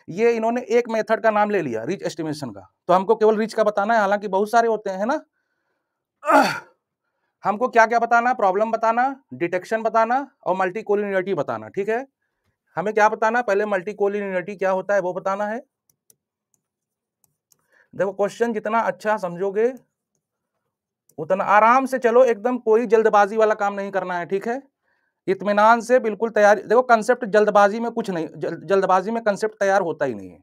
ये इन्होंने एक मेथड का नाम ले लिया रिच एस्टिमेशन का, तो हमको केवल रिच का बताना है, हालांकि बहुत सारे होते हैं ना। हमको क्या क्या बताना, प्रॉब्लम बताना, डिटेक्शन बताना और मल्टीकोलिनियरिटी बताना, ठीक है। हमें क्या बताना, पहले मल्टीकोलिनियरिटी क्या होता है वो बताना है। देखो क्वेश्चन जितना अच्छा समझोगे उतना आराम से चलो, एकदम कोई जल्दबाजी वाला काम नहीं करना है, ठीक है। इत्मीनान से बिल्कुल तैयारी, देखो कंसेप्ट जल्दबाजी में कुछ नहीं, जल्दबाजी में कंसेप्ट तैयार होता ही नहीं है,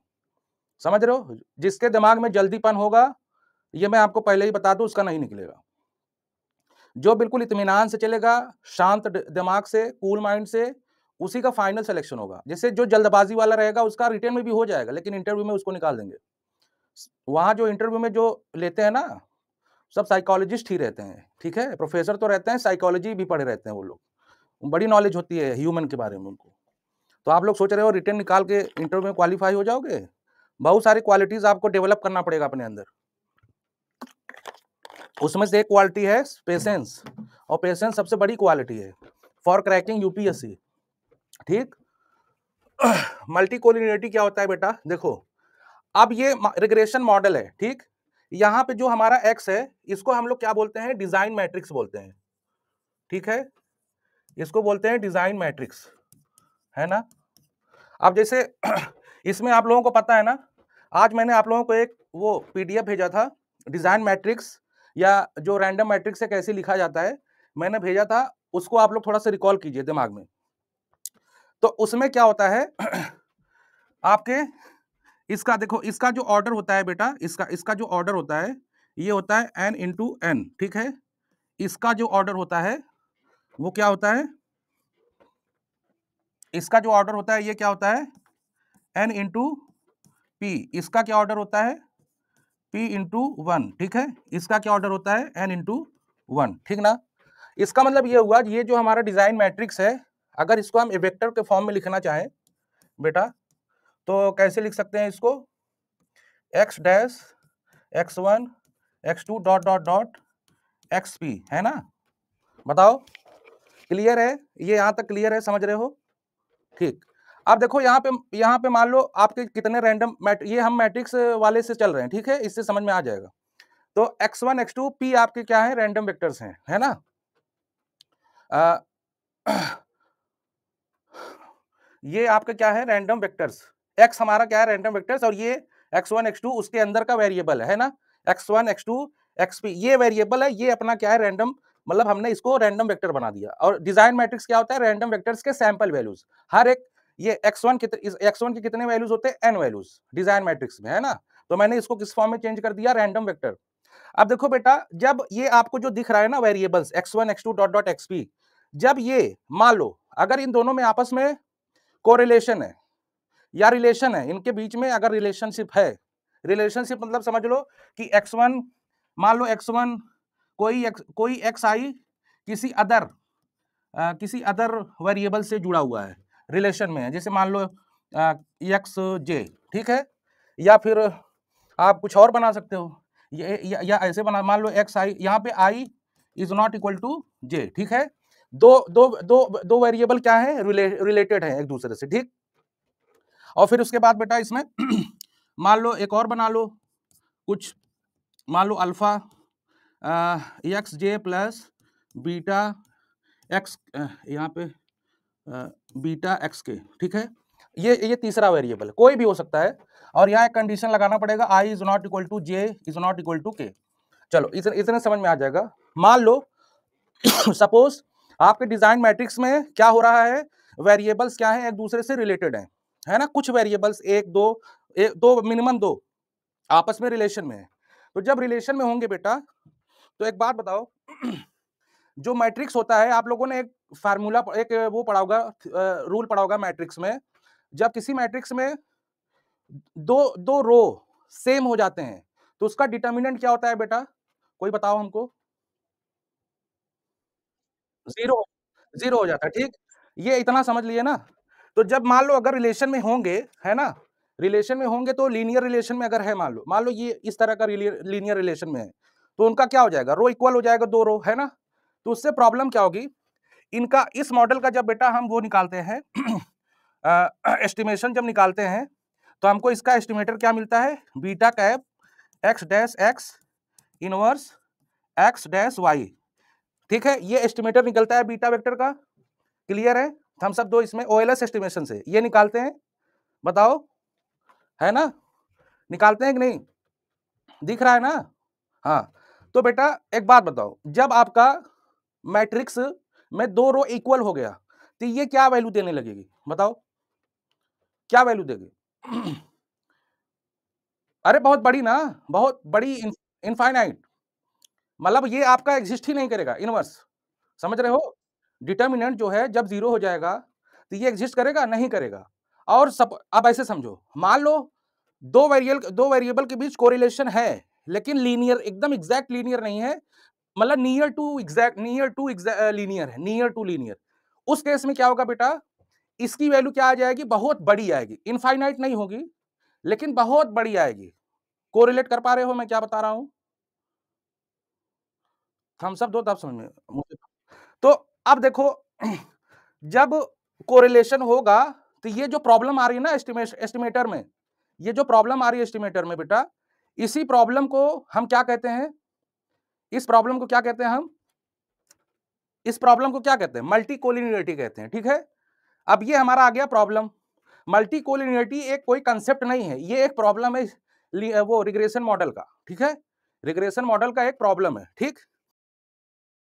समझ रहे हो। जिसके दिमाग में जल्दीपन होगा, ये मैं आपको पहले ही बता दूं, उसका नहीं निकलेगा। जो बिल्कुल इत्मीनान से चलेगा, शांत दिमाग से, कूल माइंड से, उसी का फाइनल सिलेक्शन होगा। जैसे जो जल्दबाजी वाला रहेगा उसका रिटर्न में भी हो जाएगा, लेकिन इंटरव्यू में उसको निकाल देंगे। वहां जो इंटरव्यू में जो लेते हैं ना, सब साइकोलॉजिस्ट ही रहते हैं, ठीक है। प्रोफेसर तो रहते हैं, साइकोलॉजी भी पढ़े रहते हैं वो लोग, बड़ी नॉलेज होती है ह्यूमन के बारे में उनको। तो आप लोग सोच रहे हो रिटर्न निकाल के इंटरव्यू में क्वालिफाई हो जाओगे? बहुत सारी क्वालिटीज आपको डेवलप करना पड़ेगा अपने अंदर। उसमें से एक क्वालिटी है पेशेंस, और पेशेंस सबसे बड़ी क्वालिटी है फॉर क्रैकिंग यूपीएससी, ठीक। मल्टीकोलिनियरिटी क्या होता है बेटा, देखो अब ये रिग्रेशन मॉडल है, ठीक। यहाँ पे जो हमारा एक्स है, इसको हम लोग क्या बोलते हैं, डिजाइन मैट्रिक्स बोलते हैं, ठीक है। इसको बोलते हैं डिजाइन मैट्रिक्स, है ना। अब जैसे इसमें आप लोगों को पता है ना, आज मैंने आप लोगों को एक वो पीडीएफ भेजा था, डिजाइन मैट्रिक्स या जो रैंडम मैट्रिक्स है कैसे लिखा जाता है, मैंने भेजा था। उसको आप लोग थोड़ा सा रिकॉल कीजिए दिमाग में। तो उसमें क्या होता है आपके, इसका देखो, इसका जो ऑर्डर होता है बेटा, इसका जो ऑर्डर होता है ये होता है n इंटू एन, ठीक है। इसका जो ऑर्डर होता है वो क्या होता है, इसका जो ऑर्डर होता है ये क्या होता है, n इंटू पी। इसका क्या ऑर्डर होता है, p इंटू वन, ठीक है। इसका क्या ऑर्डर होता है, n इंटू वन, ठीक ना। इसका मतलब ये हुआ, ये जो हमारा डिजाइन मैट्रिक्स है, अगर इसको हम वेक्टर के फॉर्म में लिखना चाहें बेटा, तो कैसे लिख सकते हैं इसको, x dash x1 x2 dot dot dot xp, है ना। बताओ क्लियर है, ये यहां तक क्लियर है, समझ रहे हो, ठीक। अब देखो यहाँ पे मान लो आपके कितने रैंडम ये हम मैट्रिक्स वाले से चल रहे हैं, ठीक है, इससे समझ में आ जाएगा। तो x1 x2 p आपके क्या है, रैंडम वेक्टर्स हैं, है ना। ये आपका क्या है, रैंडम वेक्टर्स। x हमारा क्या है, रैंडम वेक्टर्स, और ये x1 x2 उसके अंदर का वेरिएबल है ना, x1 x2 xp ये वेरिएबल है, ये अपना क्या है, रैंडम, मतलब हमने इसको रैंडम वेक्टर बना दिया। और डिजाइन मैट्रिक्स क्या होता है, रैंडम वेक्टर्स के सैंपल वैल्यूज, हर एक, ये x1 के कितने वैल्यूज होते हैं, n वैल्यूज डिजाइन मैट्रिक्स में, है ना। तो मैंने इसको किस फॉर्म में चेंज कर दिया, रैंडम वेक्टर। अब देखो बेटा, जब ये आपको जो दिख रहा है ना variables x1 x2 dot dot xp, जब ये मान लो अगर इन दोनों में आपस में कोरिलेशन है या रिलेशन है, इनके बीच में अगर रिलेशनशिप है, रिलेशनशिप मतलब समझ लो कि x1, मान लो x1 कोई xi किसी अदर वेरिएबल से जुड़ा हुआ है, रिलेशन में है, जैसे मान लो xj, ठीक है। या फिर आप कुछ और बना सकते हो, या ऐसे बना, मान लो xi, यहाँ पे i is not equal to j, ठीक है। दो वेरिएबल क्या है, रिलेटेड है एक दूसरे से, ठीक। और फिर उसके बाद बेटा इसमें मान लो एक और बना लो कुछ, मान लो अल्फा एक्स जे प्लस बीटा एक्स, यहाँ पे बीटा एक्स के, ठीक है। ये तीसरा वेरिएबल कोई भी हो सकता है, और यहाँ एक कंडीशन लगाना पड़ेगा, I is not equal to J is not equal to K. चलो इतने समझ में आ जाएगा। मान लो सपोज आपके डिजाइन मैट्रिक्स में क्या हो रहा है, वेरिएबल्स क्या है, एक दूसरे से रिलेटेड है ना। कुछ वेरिएबल्स एक दो मिनिमम दो आपस में रिलेशन में है। तो जब रिलेशन में होंगे बेटा, तो एक बात बताओ, जो मैट्रिक्स होता है, आप लोगों ने एक फार्मूला, एक वो पढ़ा होगा, रूल पढ़ा होगा मैट्रिक्स में, जब किसी मैट्रिक्स में दो दो रो सेम हो जाते हैं तो उसका डिटर्मिनेंट क्या होता है बेटा, कोई बताओ हमको। जीरो, जीरो हो जाता है, ठीक। ये इतना समझ लिए ना। तो जब मान लो अगर रिलेशन में होंगे, है ना, रिलेशन में होंगे, तो लीनियर रिलेशन में अगर है, मान लो ये इस तरह का लीनियर रिलेशन में है, तो उनका क्या हो जाएगा, रो इक्वल हो जाएगा, दो रो, है ना। तो उससे प्रॉब्लम क्या होगी, इनका इस मॉडल का जब बेटा हम वो निकालते हैं एस्टिमेशन जब निकालते हैं, तो हमको इसका एस्टिमेटर क्या मिलता है, beta cap x dash x inverse x dash y. ठीक है, ये एस्टिमेटर निकलता है बीटा वेक्टर का। क्लियर है, हम सब दो इसमें ओएलएस एस्टिमेशन से ये निकालते हैं, बताओ है ना, निकालते हैं कि नहीं, दिख रहा है ना। हाँ, तो बेटा एक बात बताओ, जब आपका मैट्रिक्स में दो रो इक्वल हो गया तो ये क्या वैल्यू देने लगेगी, बताओ क्या वैल्यू देगी। अरे बहुत बड़ी ना, बहुत बड़ी, इनफाइनाइट, मतलब ये आपका एग्जिस्ट ही नहीं करेगा इनवर्स, समझ रहे हो। डिटर्मिनेंट जो है जब जीरो हो जाएगा तो ये एग्जिस्ट करेगा, नहीं करेगा। और सब अब ऐसे समझो, मान लो दो वेरिएबल के बीच कोरिलेशन है, लेकिन लीनियर, एकदम एग्जैक्ट लीनियर नहीं है, मतलब नियर टू एग्जैक्ट लीनियर है, नियर टू लीनियर। उस केस में क्या होगा बेटा, इसकी वैल्यू क्या आ जाएगी, बहुत बड़ी आएगी, इनफाइनाइट नहीं होगी लेकिन बहुत बड़ी आएगी। कोरिलेट कर पा रहे हो मैं क्या बता रहा हूं, हम सब दो तब समझ में मुझे। तो अब देखो, जब कोरिलेशन होगा तो ये जो प्रॉब्लम आ रही है ना एस्टिमेटर में, ये जो प्रॉब्लम आ रही है एस्टिमेटर में बेटा, इसी प्रॉब्लम को हम क्या कहते हैं, इस प्रॉब्लम को क्या कहते हैं हम, इस प्रॉब्लम को क्या कहते हैं, मल्टी कोलिनियरिटी कहते हैं। ठीक है, अब ये हमारा आ गया प्रॉब्लम। मल्टी कोलिनियरिटी एक कोई कंसेप्ट नहीं है, ये एक प्रॉब्लम है वो रिग्रेशन मॉडल का। ठीक है, रिग्रेशन मॉडल का एक प्रॉब्लम है। ठीक,